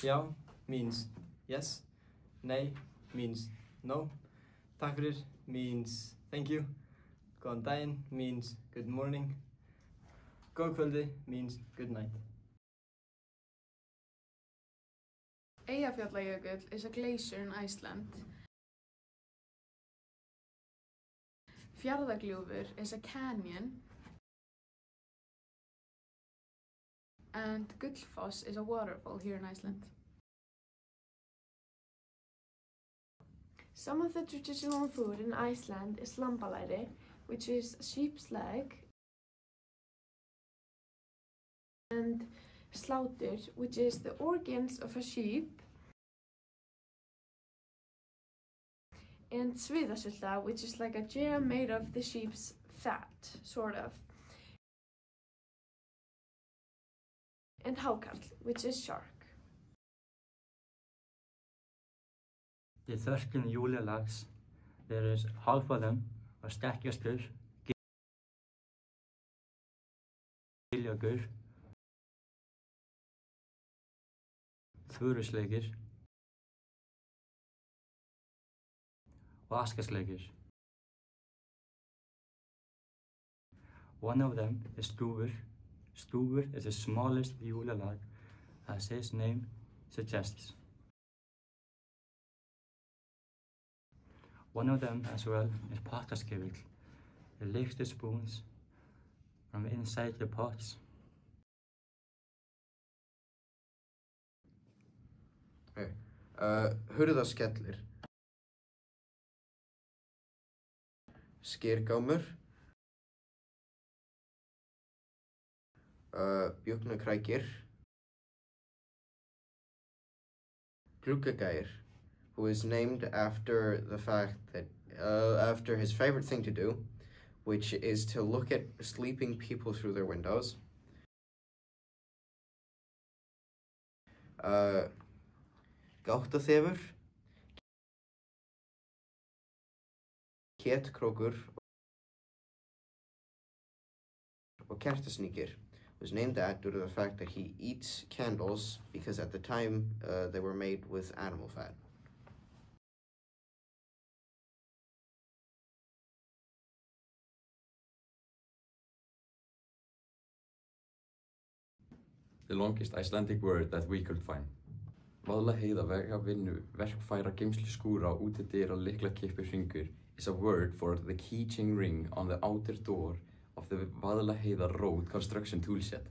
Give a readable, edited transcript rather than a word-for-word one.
Já means yes. Nei means no. Takk fyrir means thank you. Góðan daginn means good morning. Góða kvöldi means good night. Eyjafjallajökull is a glacier in Iceland. Fjarðargljúfur is a canyon. And Gullfoss is a waterfall here in Iceland. Some of the traditional food in Iceland is lambalæri, which is a sheep's leg, and slátur, which is the organs of a sheep, and sviðasulta, which is like a jam made of the sheep's fat, sort of, and hákarl, which is shark. The 13 jólalags, there is half of them are stekkjarstaur, giljagur, þvörusleikir og askasleikir. One of them is stúfur. Stúfur is the smallest jólalag, as its name suggests. One of them as well is pottaskeivill. It licks the spoons from inside the pots. Okay. Hurðaskellir. Skyrgámur. Bjúknakrækir. Gluggagæir, who is named after the fact that, after his favorite thing to do, which is to look at sleeping people through their windows. Gáttaþefur, Ketkrókur og Kertasníkir was named that due to the fact that he eats candles because at the time they were made with animal fat. The longest Icelandic word that we could find. Vaðlaheiða vegavinnu verkfæra geymsluskúra útidyra lyklakippu hringur is a word for the keychain ring on the outer door of the Vaðlaheiða Road construction toolshed.